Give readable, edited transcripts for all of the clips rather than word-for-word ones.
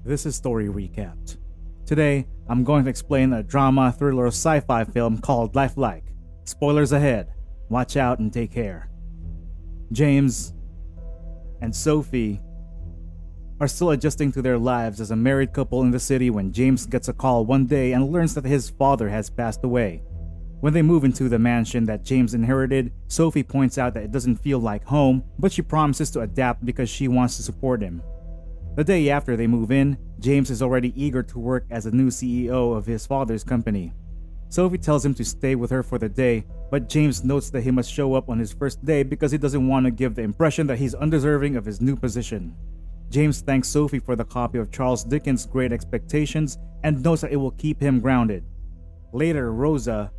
This is Story Recapped. Today, I'm going to explain a drama, thriller, sci-fi film called Lifelike. Spoilers ahead. Watch out and take care. James and Sophie are still adjusting to their lives as a married couple in the city when James gets a call one day and learns that his father has passed away. When they move into the mansion that James inherited, Sophie points out that it doesn't feel like home, but she promises to adapt because she wants to support him. The day after they move in, James is already eager to work as the new CEO of his father's company. Sophie tells him to stay with her for the day, but James notes that he must show up on his first day because he doesn't want to give the impression that he's undeserving of his new position. James thanks Sophie for the copy of Charles Dickens' Great Expectations and notes that it will keep him grounded. Later, Rosa,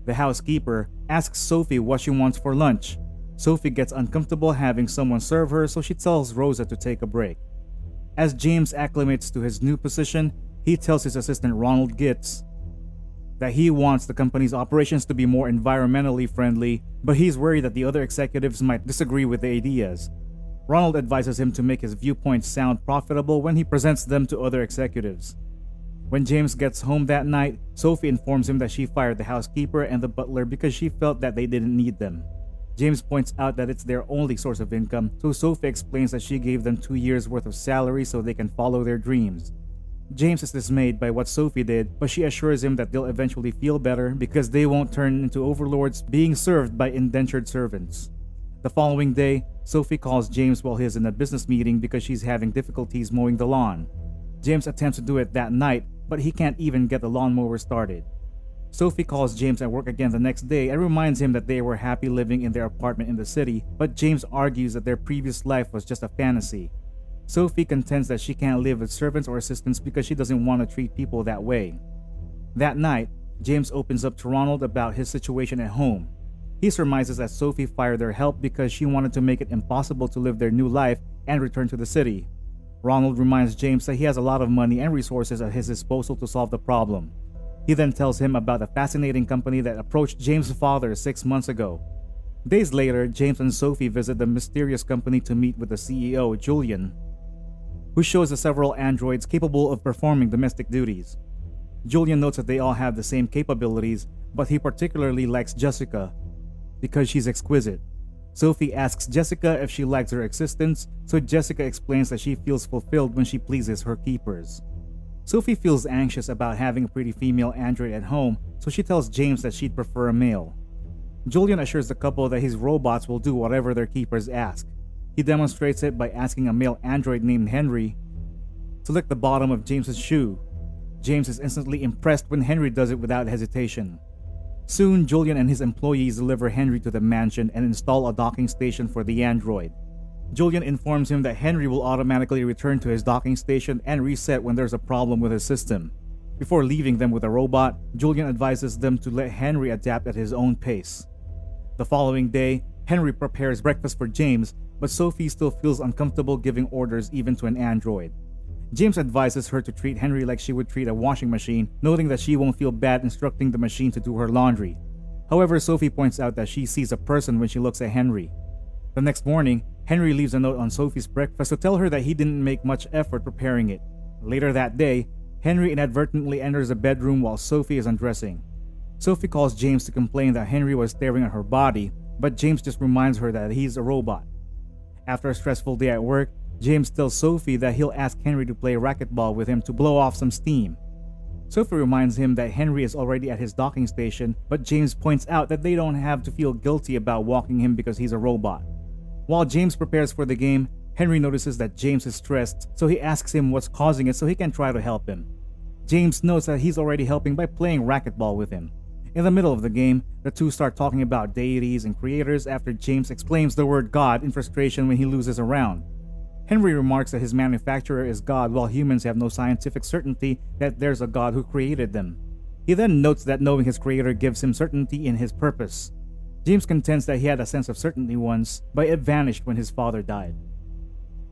the housekeeper, asks Sophie what she wants for lunch. Sophie gets uncomfortable having someone serve her, so she tells Rosa to take a break. As James acclimates to his new position, he tells his assistant Ronald Gitz that he wants the company's operations to be more environmentally friendly, but he's worried that the other executives might disagree with the ideas. Ronald advises him to make his viewpoints sound profitable when he presents them to other executives. When James gets home that night, Sophie informs him that she fired the housekeeper and the butler because she felt that they didn't need them. James points out that it's their only source of income, so Sophie explains that she gave them 2 years' worth of salary so they can follow their dreams. James is dismayed by what Sophie did, but she assures him that they'll eventually feel better because they won't turn into overlords being served by indentured servants. The following day, Sophie calls James while he's in a business meeting because she's having difficulties mowing the lawn. James attempts to do it that night, but he can't even get the lawnmower started. Sophie calls James at work again the next day and reminds him that they were happy living in their apartment in the city, but James argues that their previous life was just a fantasy. Sophie contends that she can't live with servants or assistants because she doesn't want to treat people that way. That night, James opens up to Ronald about his situation at home. He surmises that Sophie fired their help because she wanted to make it impossible to live their new life and return to the city. Ronald reminds James that he has a lot of money and resources at his disposal to solve the problem. He then tells him about a fascinating company that approached James' father 6 months ago. Days later, James and Sophie visit the mysterious company to meet with the CEO, Julian, who shows us several androids capable of performing domestic duties. Julian notes that they all have the same capabilities, but he particularly likes Jessica because she's exquisite. Sophie asks Jessica if she likes her existence, so Jessica explains that she feels fulfilled when she pleases her keepers. Sophie feels anxious about having a pretty female android at home, so she tells James that she'd prefer a male. Julian assures the couple that his robots will do whatever their keepers ask. He demonstrates it by asking a male android named Henry to lick the bottom of James's shoe. James is instantly impressed when Henry does it without hesitation. Soon, Julian and his employees deliver Henry to the mansion and install a docking station for the android. Julian informs him that Henry will automatically return to his docking station and reset when there's a problem with his system. Before leaving them with a robot, Julian advises them to let Henry adapt at his own pace. The following day, Henry prepares breakfast for James, but Sophie still feels uncomfortable giving orders even to an android. James advises her to treat Henry like she would treat a washing machine, noting that she won't feel bad instructing the machine to do her laundry. However, Sophie points out that she sees a person when she looks at Henry. The next morning, Henry leaves a note on Sophie's breakfast to tell her that he didn't make much effort preparing it. Later that day, Henry inadvertently enters the bedroom while Sophie is undressing. Sophie calls James to complain that Henry was staring at her body, but James just reminds her that he's a robot. After a stressful day at work, James tells Sophie that he'll ask Henry to play racquetball with him to blow off some steam. Sophie reminds him that Henry is already at his docking station, but James points out that they don't have to feel guilty about walking him because he's a robot. While James prepares for the game, Henry notices that James is stressed, so he asks him what's causing it so he can try to help him. James notes that he's already helping by playing racquetball with him. In the middle of the game, the two start talking about deities and creators after James explains the word God in frustration when he loses a round. Henry remarks that his manufacturer is God while humans have no scientific certainty that there's a God who created them. He then notes that knowing his creator gives him certainty in his purpose. James contends that he had a sense of certainty once, but it vanished when his father died.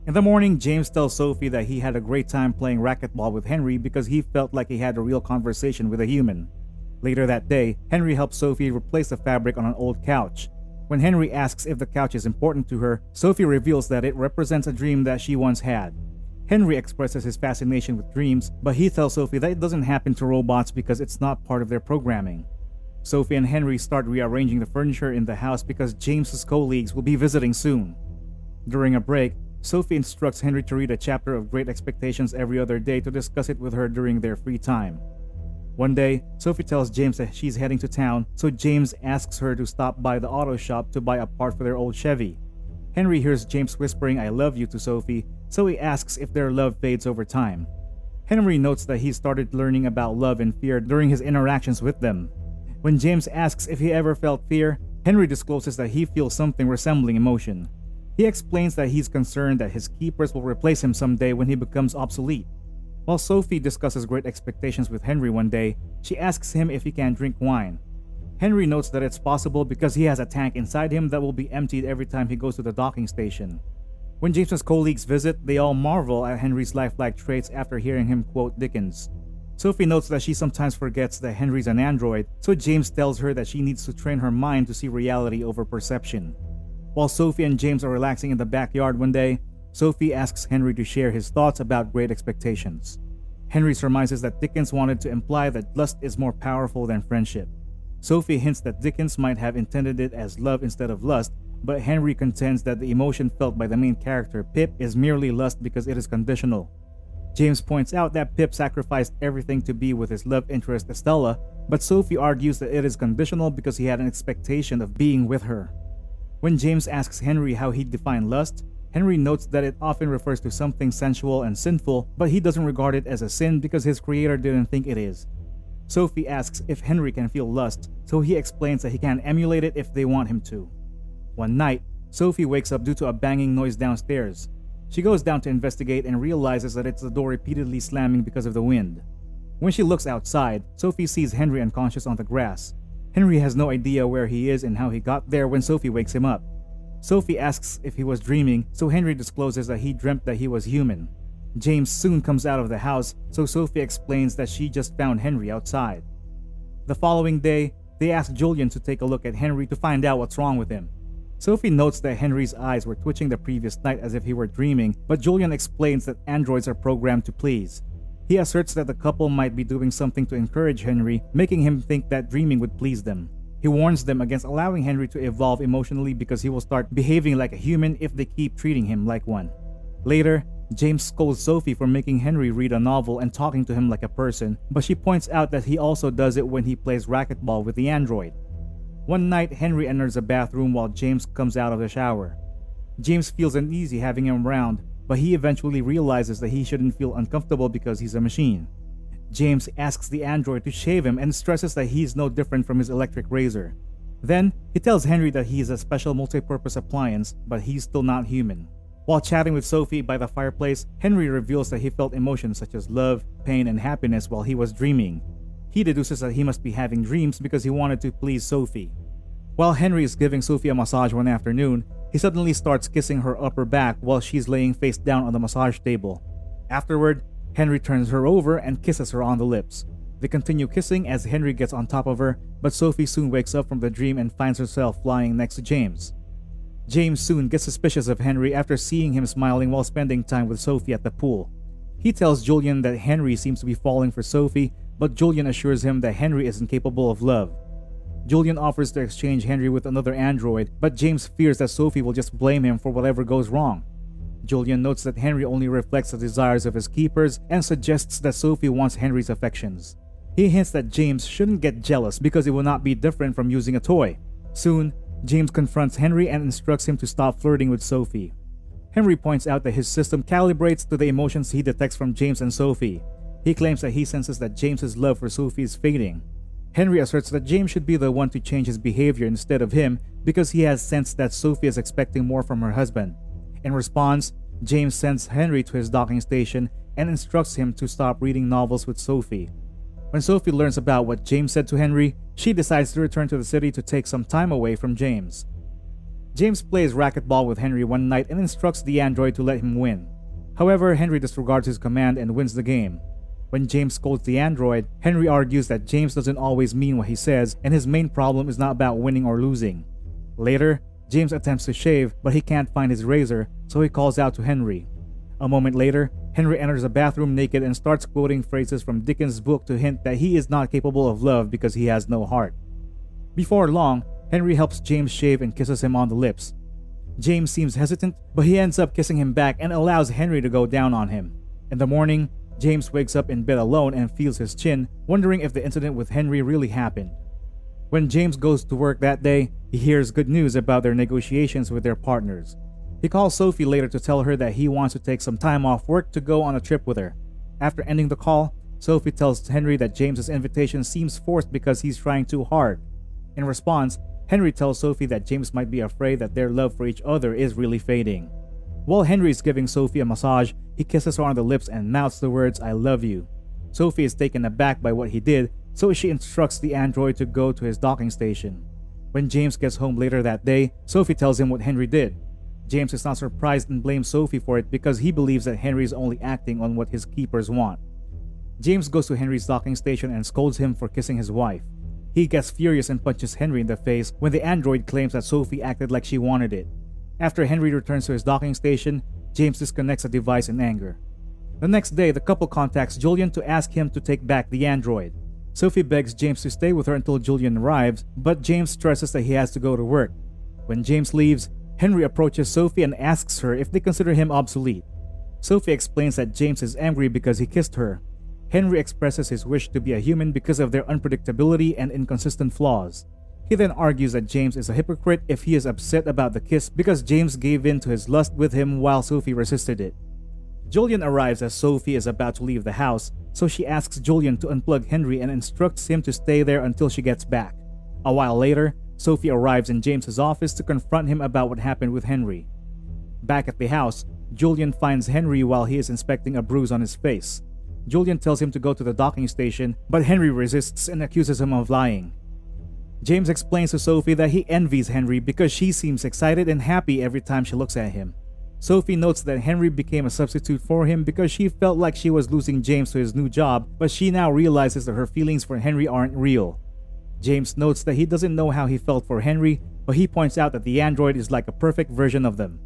In the morning, James tells Sophie that he had a great time playing racquetball with Henry because he felt like he had a real conversation with a human. Later that day, Henry helps Sophie replace the fabric on an old couch. When Henry asks if the couch is important to her, Sophie reveals that it represents a dream that she once had. Henry expresses his fascination with dreams, but he tells Sophie that it doesn't happen to robots because it's not part of their programming. Sophie and Henry start rearranging the furniture in the house because James's colleagues will be visiting soon. During a break, Sophie instructs Henry to read a chapter of Great Expectations every other day to discuss it with her during their free time. One day, Sophie tells James that she's heading to town, so James asks her to stop by the auto shop to buy a part for their old Chevy. Henry hears James whispering "I love you" to Sophie, so he asks if their love fades over time. Henry notes that he started learning about love and fear during his interactions with them. When James asks if he ever felt fear, Henry discloses that he feels something resembling emotion. He explains that he's concerned that his keepers will replace him someday when he becomes obsolete. While Sophie discusses Great Expectations with Henry one day, she asks him if he can drink wine. Henry notes that it's possible because he has a tank inside him that will be emptied every time he goes to the docking station. When James's colleagues visit, they all marvel at Henry's lifelike traits after hearing him quote Dickens. Sophie notes that she sometimes forgets that Henry's an android, so James tells her that she needs to train her mind to see reality over perception. While Sophie and James are relaxing in the backyard one day, Sophie asks Henry to share his thoughts about Great Expectations. Henry surmises that Dickens wanted to imply that lust is more powerful than friendship. Sophie hints that Dickens might have intended it as love instead of lust, but Henry contends that the emotion felt by the main character, Pip, is merely lust because it is conditional. James points out that Pip sacrificed everything to be with his love interest Estella, but Sophie argues that it is conditional because he had an expectation of being with her. When James asks Henry how he defined lust, Henry notes that it often refers to something sensual and sinful, but he doesn't regard it as a sin because his creator didn't think it is. Sophie asks if Henry can feel lust, so he explains that he can emulate it if they want him to. One night, Sophie wakes up due to a banging noise downstairs. She goes down to investigate and realizes that it's the door repeatedly slamming because of the wind. When she looks outside, Sophie sees Henry unconscious on the grass. Henry has no idea where he is and how he got there when Sophie wakes him up. Sophie asks if he was dreaming, so Henry discloses that he dreamt that he was human. James soon comes out of the house, so Sophie explains that she just found Henry outside. The following day, they ask Julian to take a look at Henry to find out what's wrong with him. Sophie notes that Henry's eyes were twitching the previous night as if he were dreaming, but Julian explains that androids are programmed to please. He asserts that the couple might be doing something to encourage Henry, making him think that dreaming would please them. He warns them against allowing Henry to evolve emotionally because he will start behaving like a human if they keep treating him like one. Later, James scolds Sophie for making Henry read a novel and talking to him like a person, but she points out that he also does it when he plays racquetball with the android. One night, Henry enters a bathroom while James comes out of the shower. James feels uneasy having him around, but he eventually realizes that he shouldn't feel uncomfortable because he's a machine. James asks the android to shave him and stresses that he's no different from his electric razor. Then, he tells Henry that he is a special multi-purpose appliance, but he's still not human. While chatting with Sophie by the fireplace, Henry reveals that he felt emotions such as love, pain, and happiness while he was dreaming. He deduces that he must be having dreams because he wanted to please Sophie. While Henry is giving Sophie a massage one afternoon, he suddenly starts kissing her upper back while she's laying face down on the massage table. Afterward, Henry turns her over and kisses her on the lips. They continue kissing as Henry gets on top of her, but Sophie soon wakes up from the dream and finds herself lying next to James. James soon gets suspicious of Henry after seeing him smiling while spending time with Sophie at the pool. He tells Julian that Henry seems to be falling for Sophie, but Julian assures him that Henry isn't capable of love. Julian offers to exchange Henry with another android, but James fears that Sophie will just blame him for whatever goes wrong. Julian notes that Henry only reflects the desires of his keepers and suggests that Sophie wants Henry's affections. He hints that James shouldn't get jealous because it will not be different from using a toy. Soon, James confronts Henry and instructs him to stop flirting with Sophie. Henry points out that his system calibrates to the emotions he detects from James and Sophie. He claims that he senses that James's love for Sophie is fading. Henry asserts that James should be the one to change his behavior instead of him because he has sensed that Sophie is expecting more from her husband. In response, James sends Henry to his docking station and instructs him to stop reading novels with Sophie. When Sophie learns about what James said to Henry, she decides to return to the city to take some time away from James. James plays racquetball with Henry one night and instructs the android to let him win. However, Henry disregards his command and wins the game. When James scolds the android, Henry argues that James doesn't always mean what he says and his main problem is not about winning or losing. Later, James attempts to shave, but he can't find his razor, so he calls out to Henry. A moment later, Henry enters the bathroom naked and starts quoting phrases from Dickens' book to hint that he is not capable of love because he has no heart. Before long, Henry helps James shave and kisses him on the lips. James seems hesitant, but he ends up kissing him back and allows Henry to go down on him. In the morning, James wakes up in bed alone and feels his chin, wondering if the incident with Henry really happened. When James goes to work that day, he hears good news about their negotiations with their partners. He calls Sophie later to tell her that he wants to take some time off work to go on a trip with her. After ending the call, Sophie tells Henry that James's invitation seems forced because he's trying too hard. In response, Henry tells Sophie that James might be afraid that their love for each other is really fading. While Henry is giving Sophie a massage, he kisses her on the lips and mouths the words, "I love you." Sophie is taken aback by what he did, so she instructs the android to go to his docking station. When James gets home later that day, Sophie tells him what Henry did. James is not surprised and blames Sophie for it because he believes that Henry is only acting on what his keepers want. James goes to Henry's docking station and scolds him for kissing his wife. He gets furious and punches Henry in the face when the android claims that Sophie acted like she wanted it. After Henry returns to his docking station, James disconnects the device in anger. The next day, the couple contacts Julian to ask him to take back the android. Sophie begs James to stay with her until Julian arrives, but James stresses that he has to go to work. When James leaves, Henry approaches Sophie and asks her if they consider him obsolete. Sophie explains that James is angry because he kissed her. Henry expresses his wish to be a human because of their unpredictability and inconsistent flaws. He then argues that James is a hypocrite if he is upset about the kiss because James gave in to his lust with him while Sophie resisted it. Julian arrives as Sophie is about to leave the house, so she asks Julian to unplug Henry and instructs him to stay there until she gets back. A while later, Sophie arrives in James's office to confront him about what happened with Henry. Back at the house, Julian finds Henry while he is inspecting a bruise on his face. Julian tells him to go to the docking station, but Henry resists and accuses him of lying. James explains to Sophie that he envies Henry because she seems excited and happy every time she looks at him. Sophie notes that Henry became a substitute for him because she felt like she was losing James to his new job, but she now realizes that her feelings for Henry aren't real. James notes that he doesn't know how he felt for Henry, but he points out that the android is like a perfect version of them.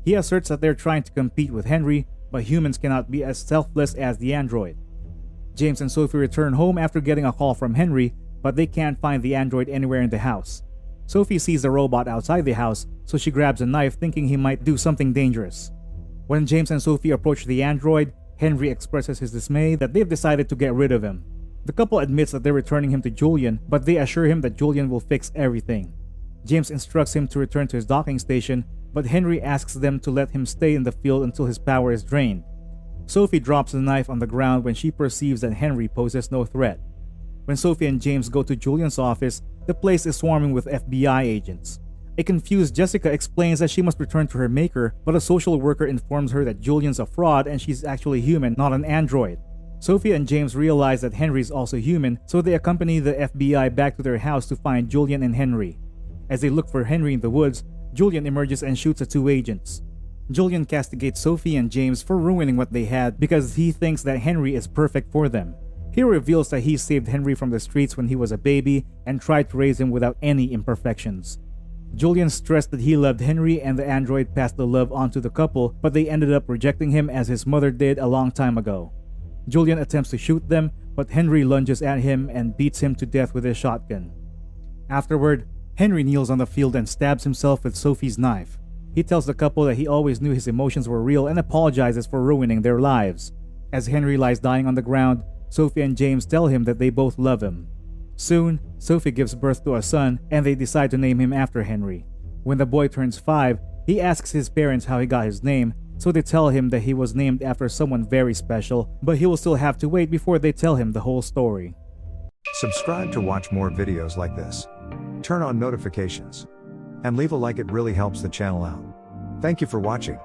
He asserts that they're trying to compete with Henry, but humans cannot be as selfless as the android. James and Sophie return home after getting a call from Henry, but they can't find the android anywhere in the house. Sophie sees the robot outside the house, so she grabs a knife thinking he might do something dangerous. When James and Sophie approach the android, Henry expresses his dismay that they've decided to get rid of him. The couple admits that they're returning him to Julian, but they assure him that Julian will fix everything. James instructs him to return to his docking station, but Henry asks them to let him stay in the field until his power is drained. Sophie drops the knife on the ground when she perceives that Henry poses no threat. When Sophie and James go to Julian's office, the place is swarming with FBI agents. A confused Jessica explains that she must return to her maker, but a social worker informs her that Julian's a fraud and she's actually human, not an android. Sophie and James realize that Henry is also human, so they accompany the FBI back to their house to find Julian and Henry. As they look for Henry in the woods, Julian emerges and shoots the two agents. Julian castigates Sophie and James for ruining what they had because he thinks that Henry is perfect for them. He reveals that he saved Henry from the streets when he was a baby and tried to raise him without any imperfections. Julian stressed that he loved Henry and the android passed the love on to the couple, but they ended up rejecting him as his mother did a long time ago. Julian attempts to shoot them, but Henry lunges at him and beats him to death with his shotgun. Afterward, Henry kneels on the field and stabs himself with Sophie's knife. He tells the couple that he always knew his emotions were real and apologizes for ruining their lives. As Henry lies dying on the ground, Sophie and James tell him that they both love him. Soon, Sophie gives birth to a son and they decide to name him after Henry. When the boy turns 5, he asks his parents how he got his name, so they tell him that he was named after someone very special, but he will still have to wait before they tell him the whole story. Subscribe to watch more videos like this. Turn on notifications. And leave a like, it really helps the channel out. Thank you for watching.